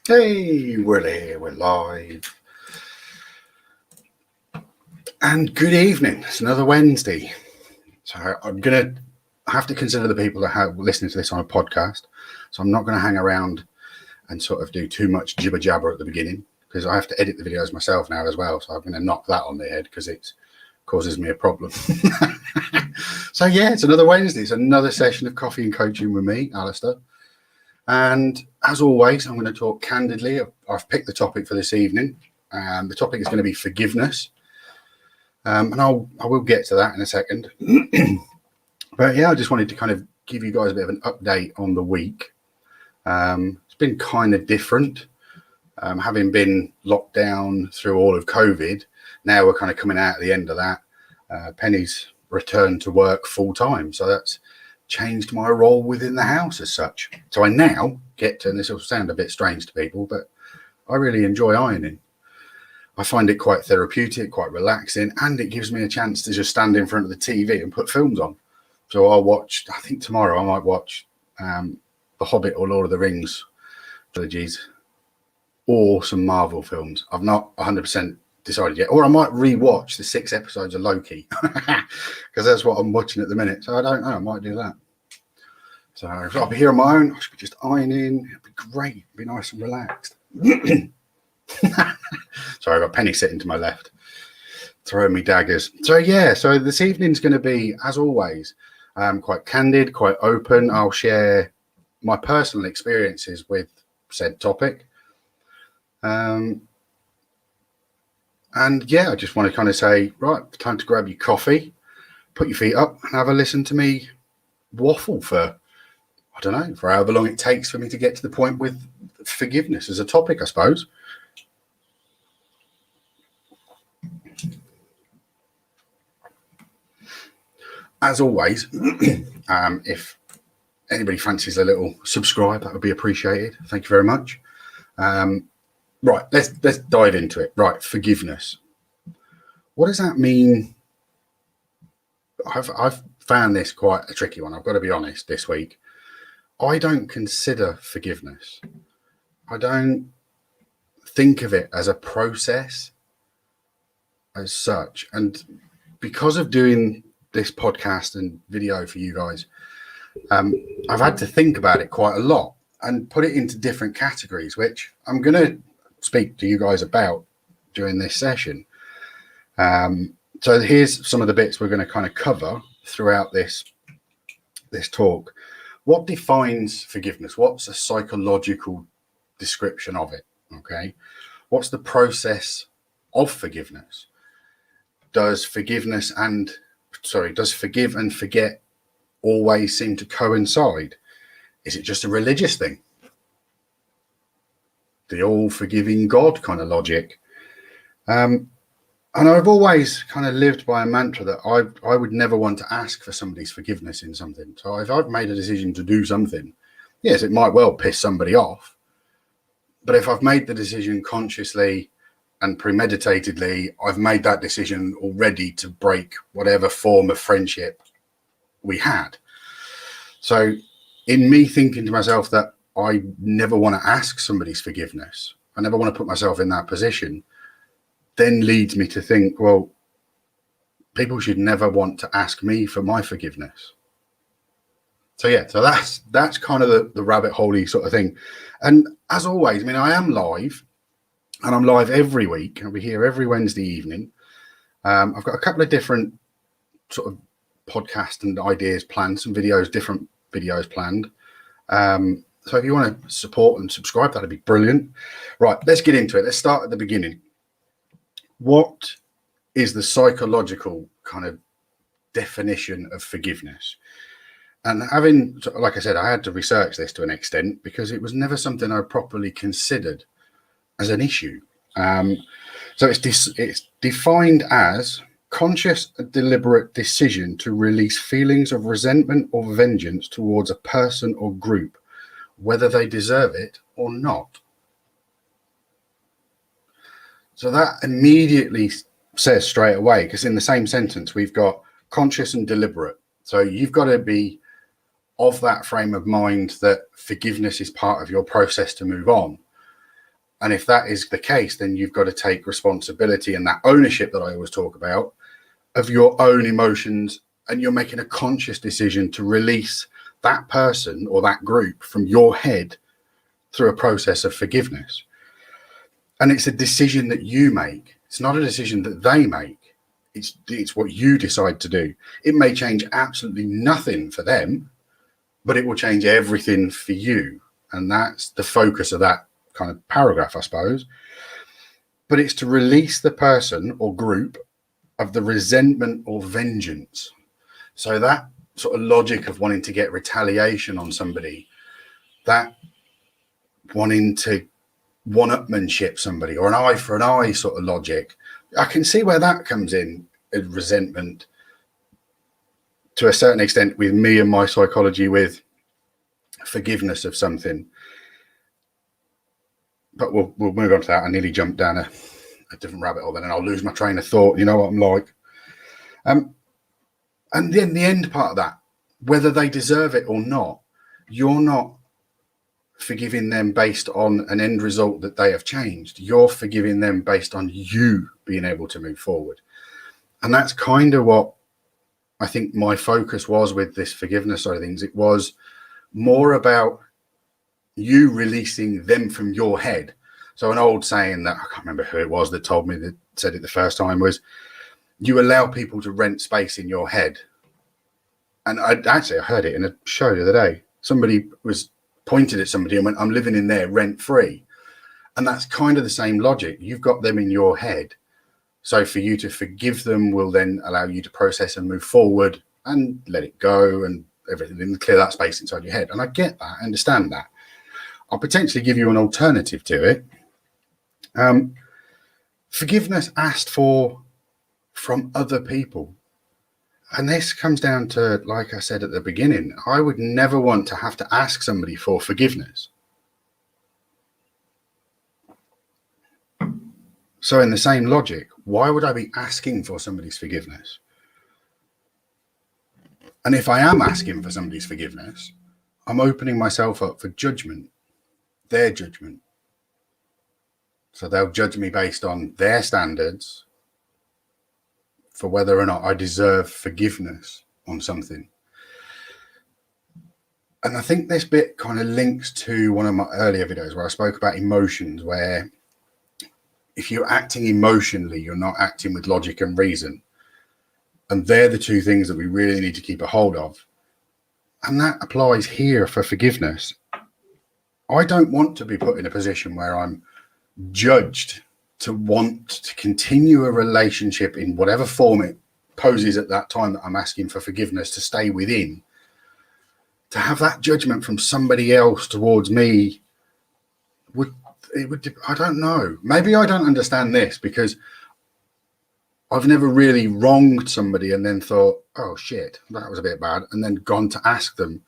Hey, we're here, we're live. And good evening. It's another Wednesday. So I'm going to have to consider the people that are listening to this on a podcast. So I'm not going to hang around and sort of do too much jibber jabber at the beginning because I have to edit the videos myself now as well. So I'm going to knock that on the head because it causes me a problem. So yeah, it's another Wednesday. It's another session of coffee and coaching with me, Alistair. And as always, I'm going to talk candidly. I've picked the topic for this evening. The topic is going to be forgiveness. And I will get to that in a second. But yeah, I just wanted to kind of give you guys a bit of an update on the week. It's been kind of different. Having been locked down through all of COVID, now we're kind of coming out at the end of that. Penny's returned to work full time. So that's changed my role within the house as such. So I now get to, and this will sound a bit strange to people, but I really enjoy ironing. I find it quite therapeutic, quite relaxing, and it gives me a chance to just stand in front of the TV and put films on. So I'll watch, I think tomorrow I might watch The Hobbit or Lord of the Rings trilogies or some Marvel films. I've not 100% decided yet. Or I might re-watch the 6 episodes of Loki because that's what I'm watching at the minute. So I don't know, I might do that. So I'll be here on my own. I should be just ironing. It'd be great. It'd be nice and relaxed. Sorry, I've got Penny sitting to my left, throwing me daggers. So yeah, so this evening's going to be, as always, quite candid, quite open. I'll share my personal experiences with said topic. And yeah, I just want to kind of say, right, time to grab your coffee, put your feet up and have a listen to me waffle for, I don't know, for however long it takes for me to get to the point with forgiveness as a topic, I suppose. As always, if anybody fancies a little subscribe, that would be appreciated. Thank you very much. Right, let's dive into it. Right, forgiveness. What does that mean? I've found this quite a tricky one. I've got to be honest this week. I don't consider forgiveness. I don't think of it as a process as such. And because of doing this podcast and video for you guys, I've had to think about it quite a lot and put it into different categories, which I'm going to speak to you guys about during this session. So here's some of the bits we're going to kind of cover throughout this talk. What defines forgiveness? What's a psychological description of it? Okay. What's the process of forgiveness? Does forgive and forget always seem to coincide? Is it just a religious thing? The all-forgiving God kind of logic. And I've always kind of lived by a mantra that I would never want to ask for somebody's forgiveness in something. So if I've made a decision to do something, yes, it might well piss somebody off. But if I've made the decision consciously and premeditatedly, I've made that decision already to break whatever form of friendship we had. So in me thinking to myself that I never want to ask somebody's forgiveness, I never want to put myself in that position, then leads me to think, well, people should never want to ask me for my forgiveness. So yeah, so that's kind of the rabbit hole-y sort of thing. And as always, I mean, I am live, and I'm live every week. I'll be here every Wednesday evening. I've got a couple of different sort of podcast and ideas planned, some videos, different videos planned. So if you want to support and subscribe, that'd be brilliant. Right, let's get into it. Let's start at the beginning. What is the psychological kind of definition of forgiveness? And having, like I said, I had to research this to an extent because it was never something I properly considered as an issue. So it's defined as conscious and deliberate decision to release feelings of resentment or vengeance towards a person or group, whether they deserve it or not. So that immediately says straight away, because in the same sentence, we've got conscious and deliberate. So you've got to be of that frame of mind that forgiveness is part of your process to move on. And if that is the case, then you've got to take responsibility and that ownership that I always talk about of your own emotions, and you're making a conscious decision to release that person or that group from your head through a process of forgiveness. And it's a decision that you make. It's not a decision that they make. It's what you decide to do. It may change absolutely nothing for them, but it will change everything for you. And that's the focus of that kind of paragraph, I suppose. But it's to release the person or group of the resentment or vengeance. So that sort of logic of wanting to get retaliation on somebody, that wanting to one-upmanship somebody, or an eye for an eye sort of logic, I can see where that comes in resentment to a certain extent with me and my psychology with forgiveness of something. But we'll move on to that. I nearly jumped down a different rabbit hole then, and I'll lose my train of thought. You know what I'm like. And then the end part of that, whether they deserve it or not, you're not forgiving them based on an end result that they have changed. You're forgiving them based on you being able to move forward. And that's kind of what I think my focus was with this forgiveness side of things. It was more about you releasing them from your head. So an old saying that I can't remember who it was that told me, that said it the first time, was you allow people to rent space in your head. And I heard it in a show the other day. Somebody was pointed at somebody and went, I'm living in there rent free. And that's kind of the same logic. You've got them in your head. So for you to forgive them will then allow you to process and move forward and let it go and everything, and clear that space inside your head. And I get that, I understand that. I'll potentially give you an alternative to it. Forgiveness asked for from other people. And this comes down to, like I said at the beginning, I would never want to have to ask somebody for forgiveness. So in the same logic, why would I be asking for somebody's forgiveness? And if I am asking for somebody's forgiveness, I'm opening myself up for judgment, their judgment. So they'll judge me based on their standards for whether or not I deserve forgiveness on something. And I think this bit kind of links to one of my earlier videos where I spoke about emotions, where if you're acting emotionally, you're not acting with logic and reason. And they're the two things that we really need to keep a hold of. And that applies here for forgiveness. I don't want to be put in a position where I'm judged to want to continue a relationship in whatever form it poses at that time that I'm asking for forgiveness to stay within. To have that judgment from somebody else towards me I don't know. Maybe I don't understand this because I've never really wronged somebody and then thought, oh shit, that was a bit bad, and then gone to ask them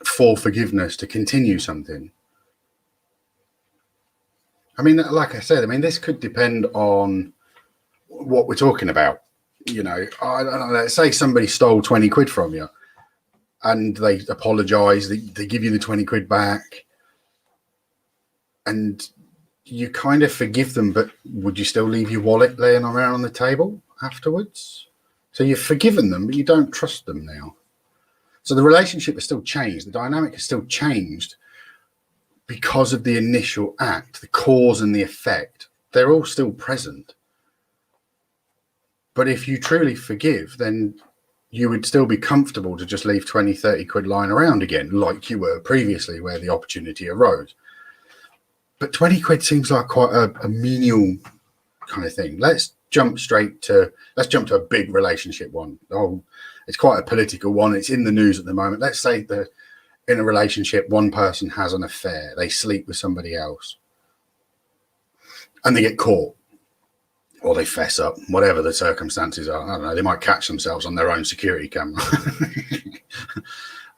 for forgiveness to continue something. I mean, like I said, this could depend on what we're talking about. You know, I don't know, let's say somebody stole 20 quid from you and they apologize, they give you the 20 quid back and you kind of forgive them, but would you still leave your wallet laying around on the table afterwards? So you've forgiven them, but you don't trust them now. So the relationship has still changed. The dynamic has still changed because of the initial act, the cause and the effect. They're all still present. But if you truly forgive, then you would still be comfortable to just leave 20, 30 quid lying around again, like you were previously where the opportunity arose. But 20 quid seems like quite a menial kind of thing. Let's jump to a big relationship one. Oh, it's quite a political one. It's in the news at the moment. Let's say that in a relationship, one person has an affair. They sleep with somebody else and they get caught or they fess up, whatever the circumstances are. I don't know. They might catch themselves on their own security camera.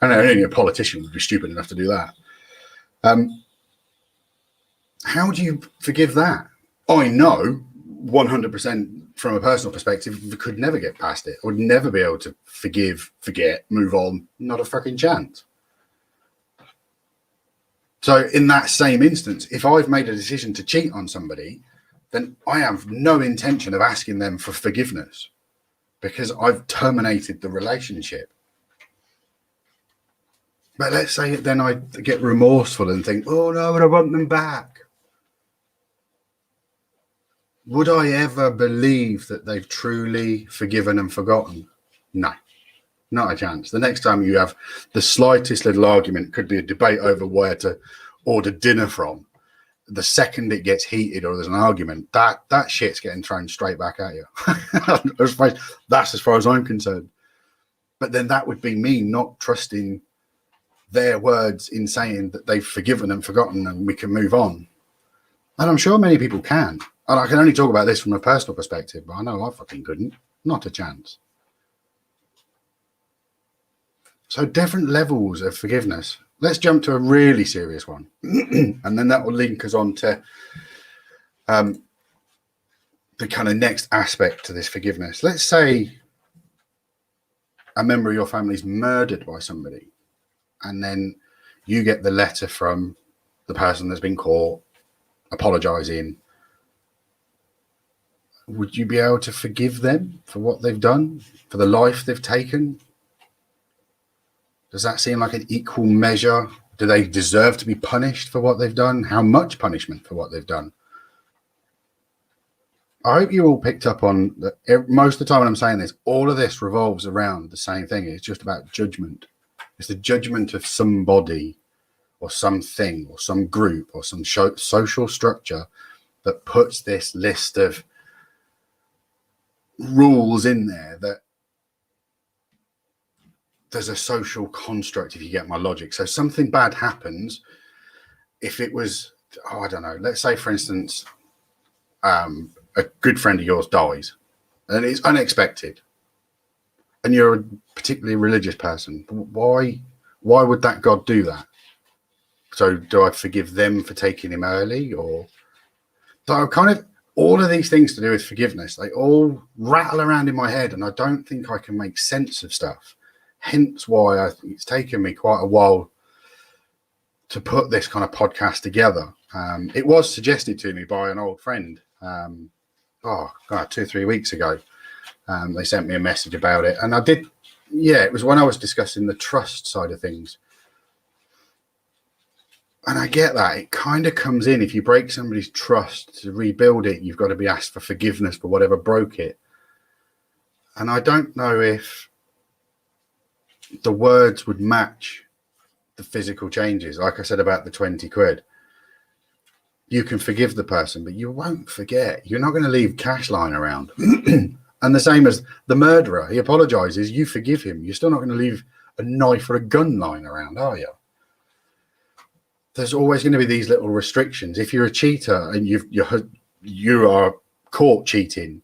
I know only a politician would be stupid enough to do that. How do you forgive that? I know 100% from a personal perspective, I could never get past it. I would never be able to forgive, forget, move on. Not a fucking chance. So in that same instance, if I've made a decision to cheat on somebody, then I have no intention of asking them for forgiveness because I've terminated the relationship. But let's say then I get remorseful and think, oh no, but I want them back. Would I ever believe that they've truly forgiven and forgotten? No, not a chance. The next time you have the slightest little argument, could be a debate over where to order dinner from. The second it gets heated or there's an argument, that shit's getting thrown straight back at you. That's as far as I'm concerned. But then that would be me not trusting their words in saying that they've forgiven and forgotten and we can move on. And I'm sure many people can. And I can only talk about this from a personal perspective, but I know I fucking couldn't. Not a chance. So different levels of forgiveness. Let's jump to a really serious one. And then that will link us on to the kind of next aspect to this forgiveness. Let's say a member of your family is murdered by somebody, and then you get the letter from the person that's been caught apologizing. Would you be able to forgive them for what they've done, for the life they've taken? Does that seem like an equal measure? Do they deserve to be punished for what they've done? How much punishment for what they've done? I hope you all picked up on that. Most of the time when I'm saying this, all of this revolves around the same thing. It's just about judgment. It's the judgment of somebody or something or some group or some social structure that puts this list of rules in there, that there's a social construct, if you get my logic. So something bad happens. If it was, I don't know, let's say, for instance, a good friend of yours dies and it's unexpected and you're a particularly religious person. Why would that God do that? So do I forgive them for taking him early? Or so kind of all of these things to do with forgiveness, they all rattle around in my head and I don't think I can make sense of stuff. Hence why I think it's taken me quite a while to put this kind of podcast together. It was suggested to me by an old friend, 2 or 3 weeks ago. They sent me a message about it. And I did, it was when I was discussing the trust side of things. And I get that. It kind of comes in. If you break somebody's trust, to rebuild it, you've got to be asked for forgiveness for whatever broke it. And I don't know if the words would match the physical changes. Like I said about the 20 quid. You can forgive the person, but you won't forget. You're not going to leave cash lying around. And the same as the murderer. He apologizes. You forgive him. You're still not going to leave a knife or a gun lying around, are you? There's always going to be these little restrictions. If you're a cheater and you are caught cheating,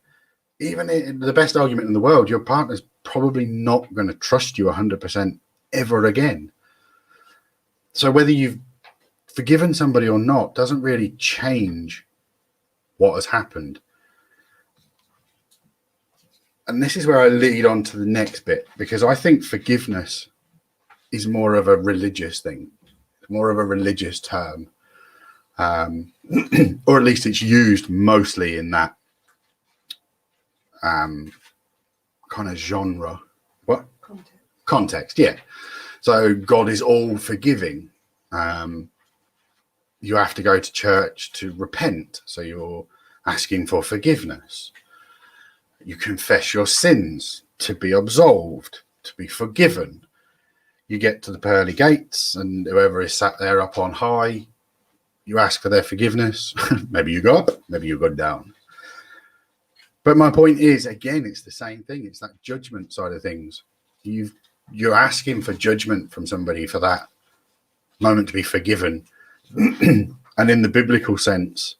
even in the best argument in the world, your partner's probably not going to trust you 100% ever again. So whether you've forgiven somebody or not doesn't really change what has happened. And this is where I lead on to the next bit, because I think forgiveness is more of a religious thing. More of a religious term, or at least it's used mostly in that kind of genre. What? Context, yeah. So God is all forgiving. You have to go to church to repent, so you're asking for forgiveness. You confess your sins to be absolved, to be forgiven. You get to the pearly gates and whoever is sat there up on high, you ask for their forgiveness. Maybe you go up, maybe you go down. But my point is, again, it's the same thing. It's that judgment side of things. You're asking for judgment from somebody for that moment to be forgiven. And in the biblical sense,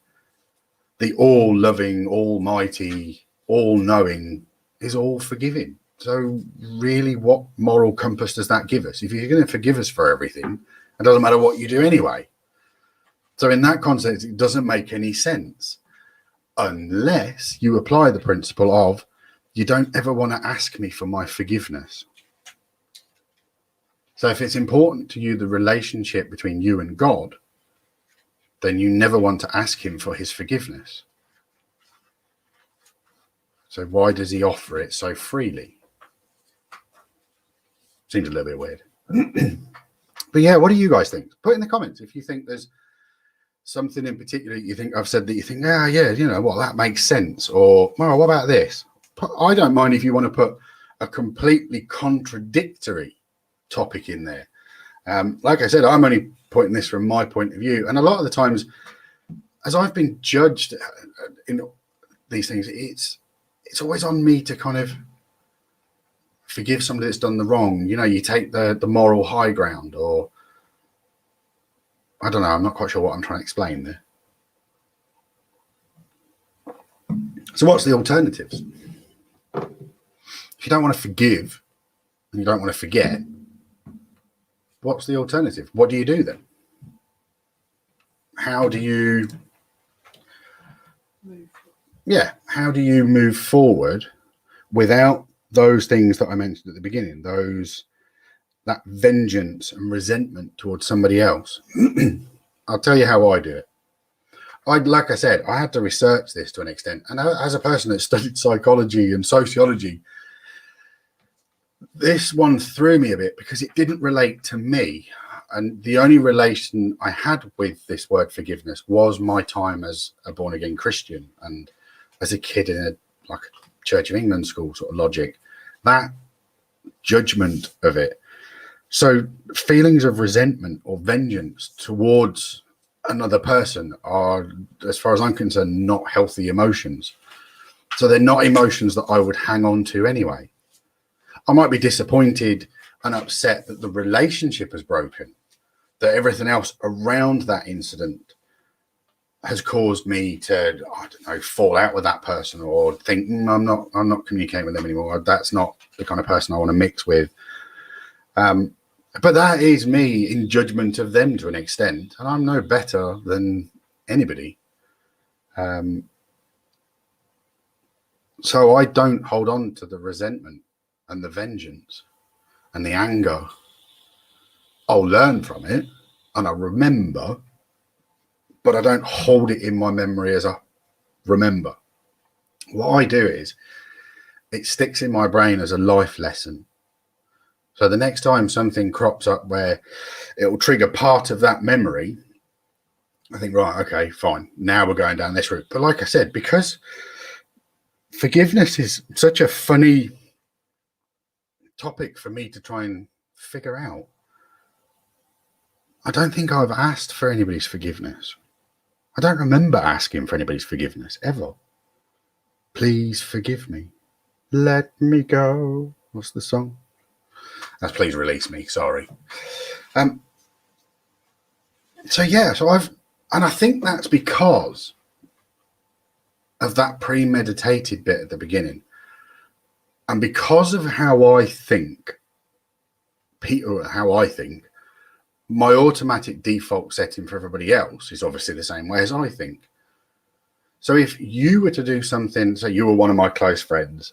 the all-loving, almighty, all-knowing is all forgiving. So really, what moral compass does that give us? If you're going to forgive us for everything, it doesn't matter what you do anyway. So in that context, it doesn't make any sense unless you apply the principle of you don't ever want to ask me for my forgiveness. So if it's important to you, the relationship between you and God, then you never want to ask him for his forgiveness. So why does he offer it so freely? Seems a little bit weird. But yeah, what do you guys think? Put in the comments if you think there's something in particular you think I've said that you think, yeah, you know, well, that makes sense. Or, well, what about this? I don't mind if you want to put a completely contradictory topic in there. Like I said, I'm only pointing this from my point of view. And a lot of the times, as I've been judged in these things, it's always on me to kind of forgive somebody that's done the wrong. You know, you take the moral high ground, or I don't know, I'm not quite sure what I'm trying to explain there. So what's the alternatives? If you don't want to forgive and you don't want to forget, what's the alternative? What do you do then? How do you move forward without those things that I mentioned at the beginning, that vengeance and resentment towards somebody else? I'll tell you how I do it. Like I said, I had to research this to an extent. And as a person that studied psychology and sociology, this one threw me a bit because it didn't relate to me. And the only relation I had with this word forgiveness was my time as a born-again Christian and as a kid in a Church of England school sort of logic, that judgment of it. So feelings of resentment or vengeance towards another person are, as far as I'm concerned, not healthy emotions. So they're not emotions that I would hang on to anyway. I might be disappointed and upset that the relationship has broken, that everything else around that incident has caused me to, I don't know, fall out with that person or think, I'm not communicating with them anymore. That's not the kind of person I want to mix with. But that is me in judgment of them to an extent, and I'm no better than anybody. So I don't hold on to the resentment and the vengeance and the anger. I'll learn from it and I'll remember, but I don't hold it in my memory as a remember. What I do is it sticks in my brain as a life lesson. So the next time something crops up where it will trigger part of that memory, I think, right, okay, fine. Now we're going down this route. But like I said, because forgiveness is such a funny topic for me to try and figure out, I don't think I've asked for anybody's forgiveness. I don't remember asking for anybody's forgiveness ever. Please forgive me. Let me go. What's the song? That's Please Release Me. Sorry. So I think that's because of that premeditated bit at the beginning. And because of how I think, my automatic default setting for everybody else is obviously the same way as I think. So if you were to do something, say you were one of my close friends,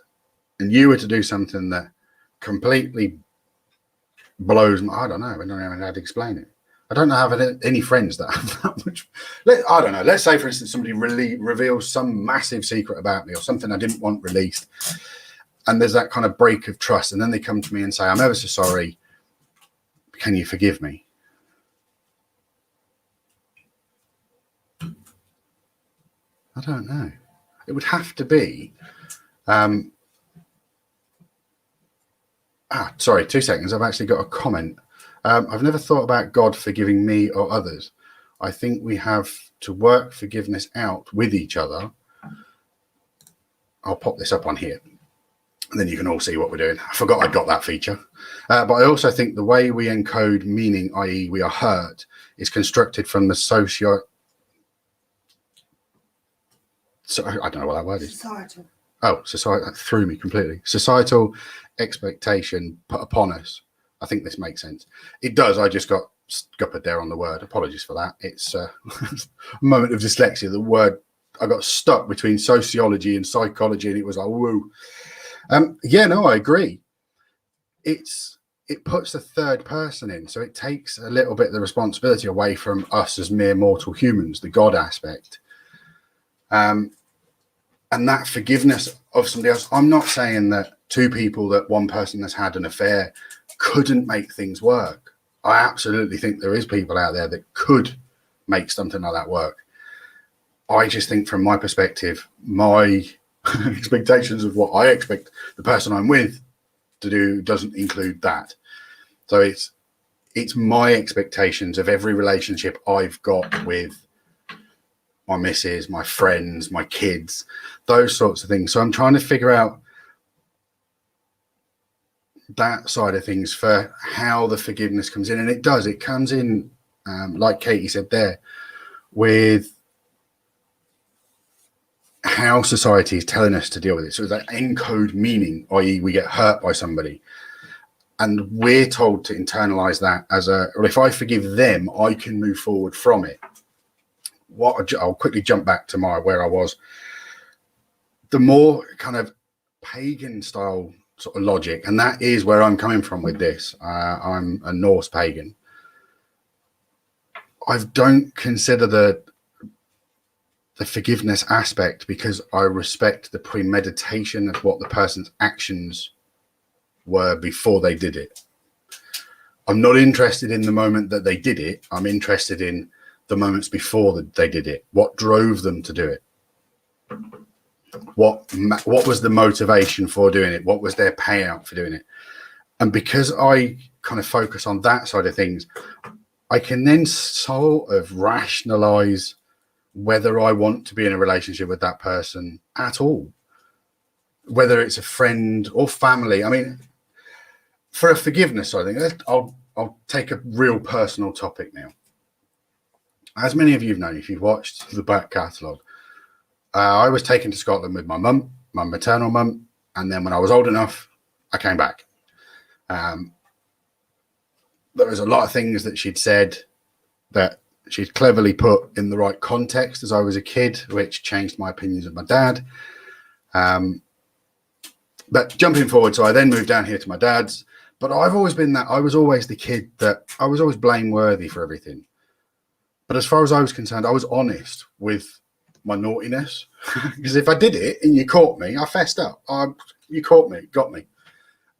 and you were to do something that completely blows my, I don't know how to explain it. I don't know have any friends that have that much. I don't know. Let's say, for instance, somebody really reveals some massive secret about me or something I didn't want released. And there's that kind of break of trust. And then they come to me and say, I'm ever so sorry. Can you forgive me? I don't know. It would have to be. Sorry, 2 seconds. I've actually got a comment. I've never thought about God forgiving me or others. I think we have to work forgiveness out with each other. I'll pop this up on here, and then you can all see what we're doing. I forgot I got that feature. But I also think the way we encode meaning, i.e. we are hurt, is constructed from the So I don't know what that word is. Societal. Oh, society. That threw me completely. Societal expectation put upon us. I think this makes sense. It does. I just got scuppered there on the word. Apologies for that. It's a moment of dyslexia. The word, I got stuck between sociology and psychology, and it was like, woo. I agree. It's it puts the third person in. So it takes a little bit of the responsibility away from us as mere mortal humans, the God aspect. And that forgiveness of somebody else. I'm not saying that two people, that one person has had an affair, couldn't make things work. I absolutely think there is people out there that could make something like that work. I just think from my perspective, my expectations of what I expect the person I'm with to do doesn't include that. So it's my expectations of every relationship I've got with my missus, my friends, my kids, those sorts of things. So I'm trying to figure out that side of things for how the forgiveness comes in. And it comes in, like Katie said there, with how society is telling us to deal with it. So that encode meaning, i.e. we get hurt by somebody, and we're told to internalize that as well, if I forgive them, I can move forward from it. I'll quickly jump back to where I was. The more kind of pagan style sort of logic, and that is where I'm coming from with this. I'm a Norse pagan. I don't consider the forgiveness aspect, because I respect the premeditation of what the person's actions were before they did it. I'm not interested in the moment that they did it. I'm interested in the moments before they did it. What drove them to do it? What was the motivation for doing it? What was their payout for doing it? And because I kind of focus on that side of things, I can then sort of rationalize whether I want to be in a relationship with that person at all, whether it's a friend or family. I mean, for a forgiveness side of things, I'll take a real personal topic now. As many of you have known, if you've watched the back catalogue, I was taken to Scotland with my mum, my maternal mum, and then when I was old enough, I came back. There was a lot of things that she'd said that she'd cleverly put in the right context as I was a kid, which changed my opinions of my dad. But jumping forward, so I then moved down here to my dad's. But I've always been I was always the kid that I was always blameworthy for everything. But as far as I was concerned, I was honest with my naughtiness. Because if I did it and you caught me, I fessed up. You caught me, got me.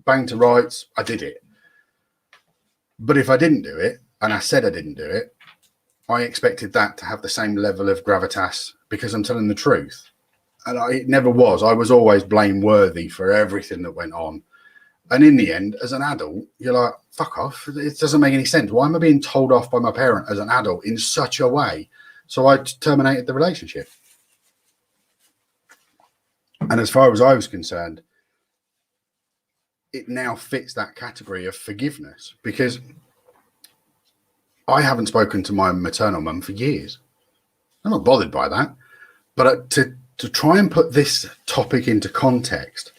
Bang to rights, I did it. But if I didn't do it, and I said I didn't do it, I expected that to have the same level of gravitas because I'm telling the truth. And it never was. I was always blameworthy for everything that went on. And in the end, as an adult, you're like, fuck off. It doesn't make any sense. Why am I being told off by my parent as an adult in such a way? So I terminated the relationship. And as far as I was concerned, it now fits that category of forgiveness, because I haven't spoken to my maternal mum for years. I'm not bothered by that. But to try and put this topic into context,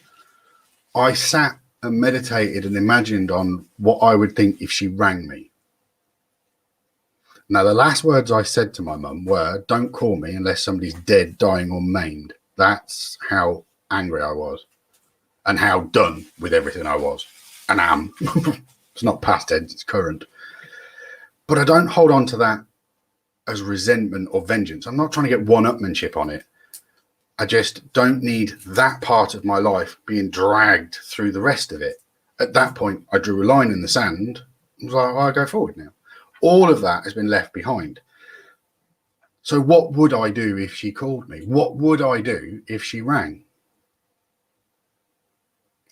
I sat and meditated and imagined on what I would think if she rang me. Now, the last words I said to my mum were, don't call me unless somebody's dead, dying or maimed. That's how angry I was and how done with everything I was and am. It's not past tense, it's current. But I don't hold on to that as resentment or vengeance. I'm not trying to get one-upmanship on it. I just don't need that part of my life being dragged through the rest of it. At that point, I drew a line in the sand and was like, I'll go forward now. All of that has been left behind. So what would I do if she called me? What would I do if she rang?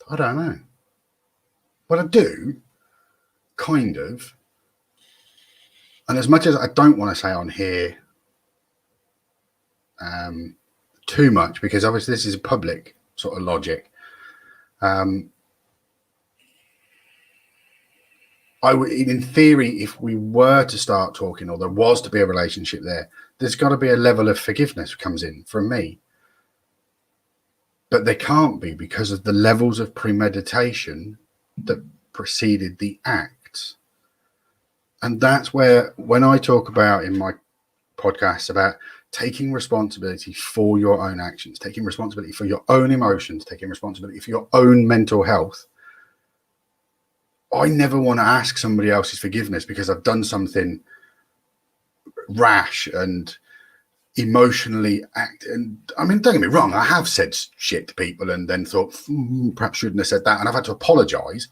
I don't know. But I do, kind of. And as much as I don't want to say on here too much, because obviously this is a public sort of logic, I would, in theory, if we were to start talking, or there was to be a relationship there, there's got to be a level of forgiveness comes in from me. But there can't be, because of the levels of premeditation that preceded the acts. And that's where, when I talk about in my podcast about taking responsibility for your own actions, taking responsibility for your own emotions, taking responsibility for your own mental health, I never want to ask somebody else's forgiveness because I've done something rash and emotionally act. And I mean, don't get me wrong, I have said shit to people and then thought, perhaps shouldn't have said that. And I've had to apologize.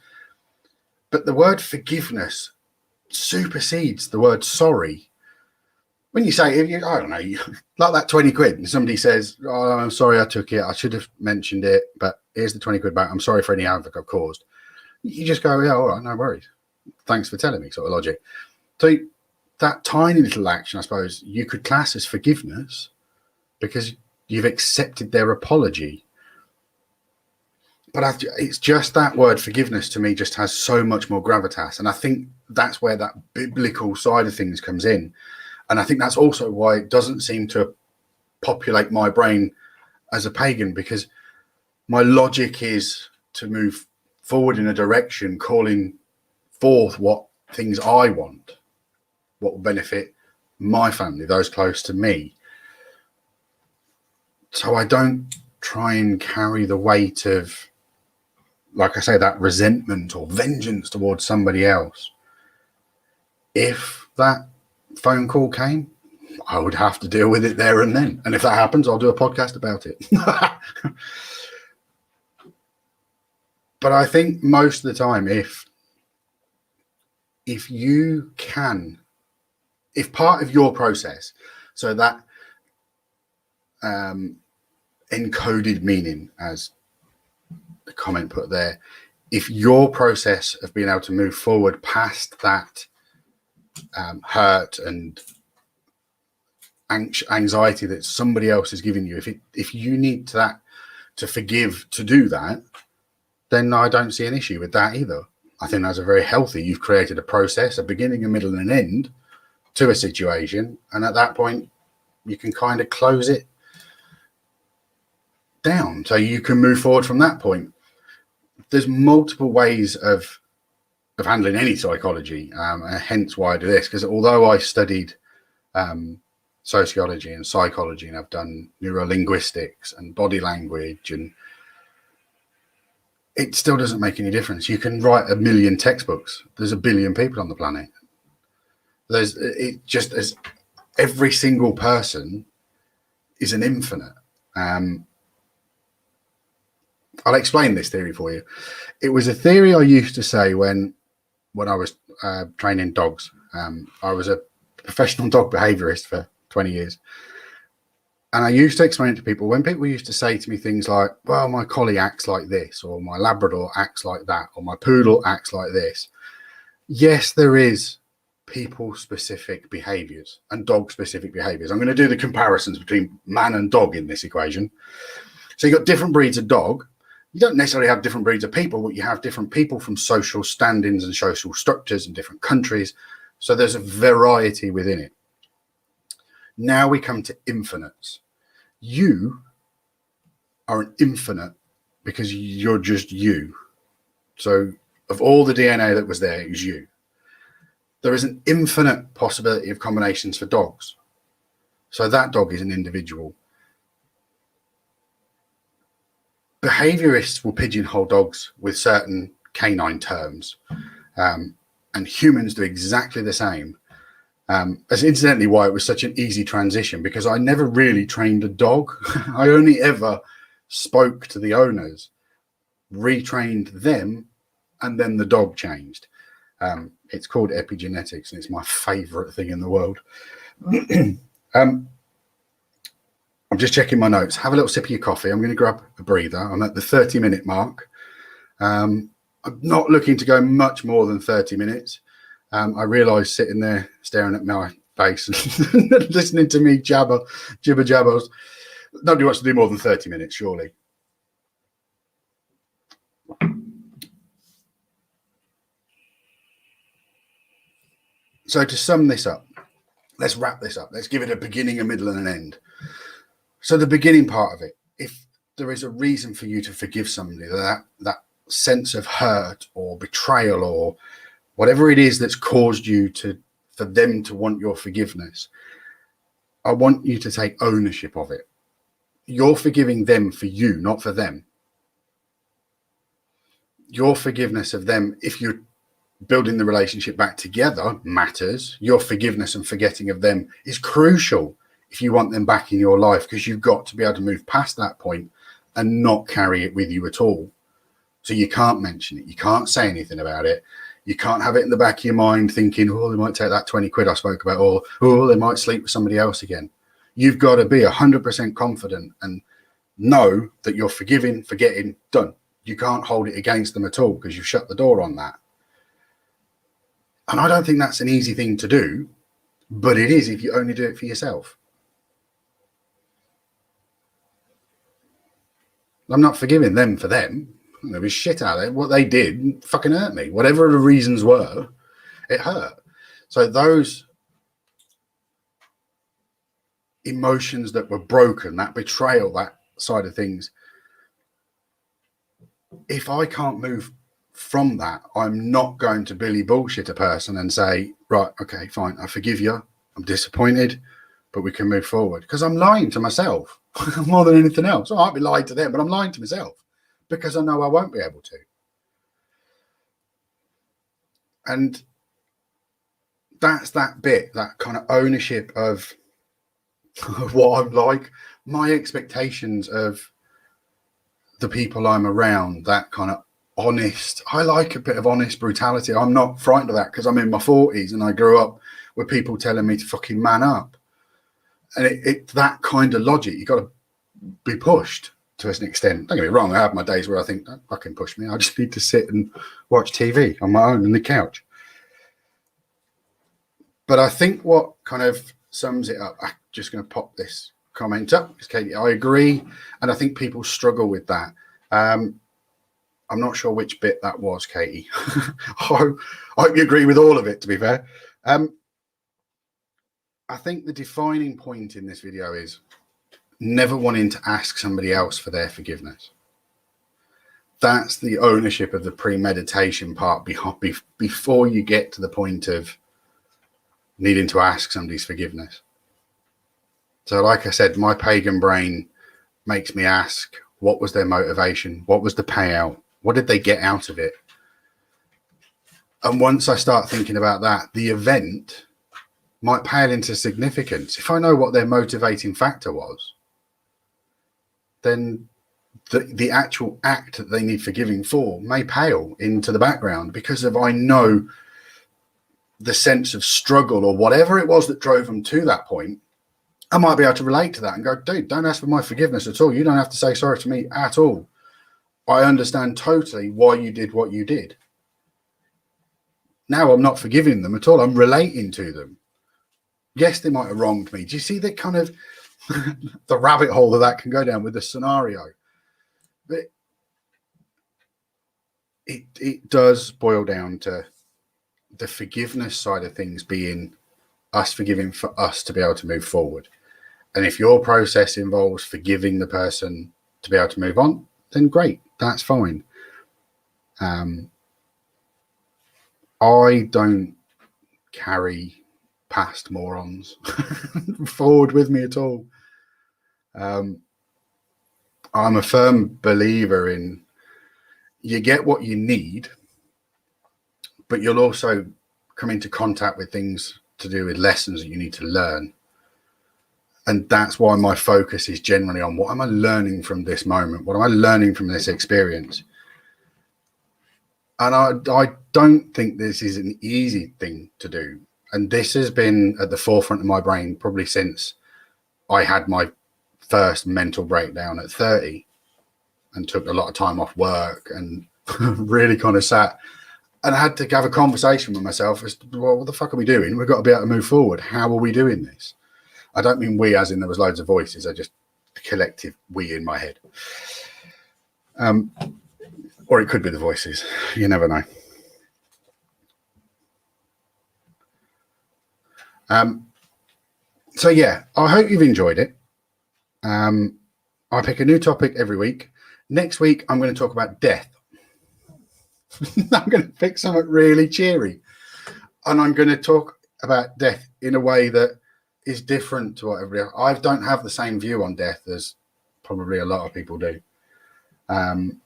But the word forgiveness supersedes the word sorry. When you say, I don't know, like that 20 quid, and somebody says, oh, I'm sorry I took it. I should have mentioned it, but here's the 20 quid back. I'm sorry for any havoc I've caused. You just go, yeah, all right, no worries. Thanks for telling me, sort of logic. So that tiny little action, I suppose, you could class as forgiveness because you've accepted their apology. But it's just that word forgiveness to me just has so much more gravitas. And I think that's where that biblical side of things comes in. And I think that's also why it doesn't seem to populate my brain as a pagan, because my logic is to move forward in a direction, calling forth what things I want, what will benefit my family, those close to me. So I don't try and carry the weight of, like I say, that resentment or vengeance towards somebody else. If that phone call came, I would have to deal with it there and then. And if that happens, I'll do a podcast about it. But I think most of the time, if you can, if part of your process, so that encoded meaning, as the comment put there, if your process of being able to move forward past that hurt and anxiety that somebody else is giving you, if you need that to forgive to do that, then I don't see an issue with that either. I think that's a very healthy. You've created a process, a beginning, a middle, and an end to a situation, and at that point, you can kind of close it down, so you can move forward from that point. There's multiple ways of handling any psychology, hence why I do this, because although I studied sociology and psychology, and I've done neurolinguistics and body language, and it still doesn't make any difference. You can write 1 million textbooks. There's 1 billion people on the planet. It just as every single person is an infinite. I'll explain this theory for you. It was a theory I used to say when I was training dogs. I was a professional dog behaviorist for 20 years. And I used to explain it to people when people used to say to me things like, well, my collie acts like this, or my Labrador acts like that, or my poodle acts like this. Yes, there is people-specific behaviors and dog-specific behaviors. I'm going to do the comparisons between man and dog in this equation. So you've got different breeds of dog. You don't necessarily have different breeds of people, but you have different people from social standings and social structures in different countries. So there's a variety within it. Now we come to infinites. You are an infinite because you're just you. So of all the DNA that was there, it was you. There is an infinite possibility of combinations for dogs. So that dog is an individual. Behaviorists will pigeonhole dogs with certain canine terms, and humans do exactly the same. That's incidentally why it was such an easy transition, because I never really trained a dog. I only ever spoke to the owners, retrained them, and then the dog changed. It's called epigenetics, and it's my favorite thing in the world. I'm just checking my notes. Have a little sip of your coffee. I'm going to grab a breather. I'm at the 30-minute mark. I'm not looking to go much more than 30 minutes. I realised sitting there staring at my face and listening to me jibber jabbers, nobody wants to do more than 30 minutes, surely. So to sum this up, let's wrap this up. Let's give it a beginning, a middle, and an end. So the beginning part of it, if there is a reason for you to forgive somebody, that sense of hurt or betrayal or whatever it is that's caused you for them to want your forgiveness, I want you to take ownership of it. You're forgiving them for you, not for them. Your forgiveness of them, if you're building the relationship back together matters. Your forgiveness and forgetting of them is crucial if you want them back in your life, because you've got to be able to move past that point and not carry it with you at all. So you can't mention it. You can't say anything about it. You can't have it in the back of your mind thinking, oh, they might take that 20 quid I spoke about, or, oh, they might sleep with somebody else again. You've got to be 100% confident and know that you're forgiving, forgetting, done. You can't hold it against them at all because you've shut the door on that. And I don't think that's an easy thing to do, but it is if you only do it for yourself. I'm not forgiving them for them. There was shit out of it. What they did fucking hurt me. Whatever the reasons were, it hurt. So those emotions that were broken, that betrayal, that side of things, if I can't move from that, I'm not going to Billy bullshit a person and say, right, okay, fine, I forgive you. I'm disappointed, but we can move forward. Because I'm lying to myself more than anything else. I might be lying to them, but I'm lying to myself because I know I won't be able to. And that's that bit, that kind of ownership of what I'm like, my expectations of the people I'm around, that kind of honest. I like a bit of honest brutality. I'm not frightened of that because I'm in my 40s and I grew up with people telling me to fucking man up. And it's that kind of logic. You got to be pushed to an extent. Don't get me wrong. I have my days where I think, don't fucking push me. I just need to sit and watch TV on my own on the couch. But I think what kind of sums it up, I'm just going to pop this comment up because Katie, I agree. And I think people struggle with that. I'm not sure which bit that was, Katie. I hope you agree with all of it, to be fair. I think the defining point in this video is never wanting to ask somebody else for their forgiveness. That's the ownership of the premeditation part before you get to the point of needing to ask somebody's forgiveness. So like I said, my pagan brain makes me ask, what was their motivation? What was the payout? What did they get out of it? And once I start thinking about that, the event might pale into significance. If I know what their motivating factor was, then the actual act that they need forgiving for may pale into the background because of I know the sense of struggle or whatever it was that drove them to that point. I might be able to relate to that and go, dude, don't ask for my forgiveness at all. You don't have to say sorry to me at all. I understand totally why you did what you did. Now I'm not forgiving them at all. I'm relating to them. Yes, they might have wronged me. Do you see the kind of the rabbit hole that can go down with the scenario? But it does boil down to the forgiveness side of things being us forgiving for us to be able to move forward. And if your process involves forgiving the person to be able to move on, then great, that's fine. I don't carry past morons forward with me at all. I'm a firm believer in you get what you need, but you'll also come into contact with things to do with lessons that you need to learn. And that's why my focus is generally on what am I learning from this moment? What am I learning from this experience? And I don't think this is an easy thing to do. And this has been at the forefront of my brain probably since I had my first mental breakdown at 30 and took a lot of time off work and really kind of sat and I had to have a conversation with myself as to, well, what the fuck are we doing? We've got to be able to move forward. How are we doing this? I don't mean we as in there was loads of voices. I just the collective we in my head. Or it could be the voices. You never know. So yeah, I hope you've enjoyed it. I pick a new topic every week. Next week, I'm going to talk about death. I'm going to pick something really cheery. And I'm going to talk about death in a way that is different to what everybody else. I don't have the same view on death as probably a lot of people do. And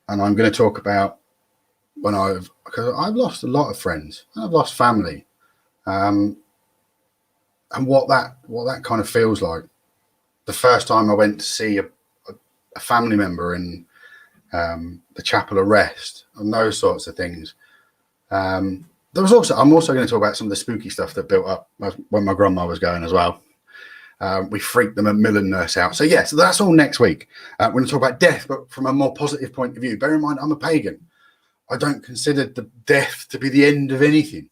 I'm going to talk about because I've lost a lot of friends, I've lost family, and what that kind of feels like. The first time I went to see a family member in the chapel of rest and those sorts of things. I'm also going to talk about some of the spooky stuff that built up when my grandma was going as well. We freaked the Macmillan nurse out. So that's all next week. We're going to talk about death, but from a more positive point of view. Bear in mind, I'm a pagan. I don't consider the death to be the end of anything.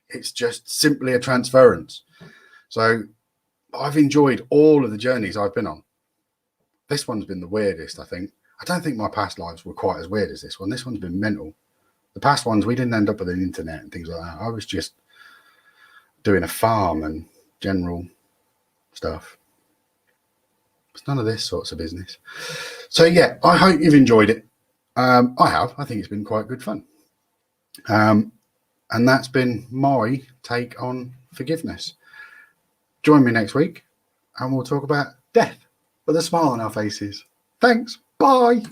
It's just simply a transference. So I've enjoyed all of the journeys I've been on. This one's been the weirdest, I think. I don't think my past lives were quite as weird as this one. This one's been mental. The past ones, we didn't end up with an internet and things like that. I was just doing a farm and general stuff. It's none of this sorts of business. So I hope you've enjoyed it. I have. I think it's been quite good fun. And that's been my take on forgiveness. Join me next week and we'll talk about death with a smile on our faces. Thanks. Bye.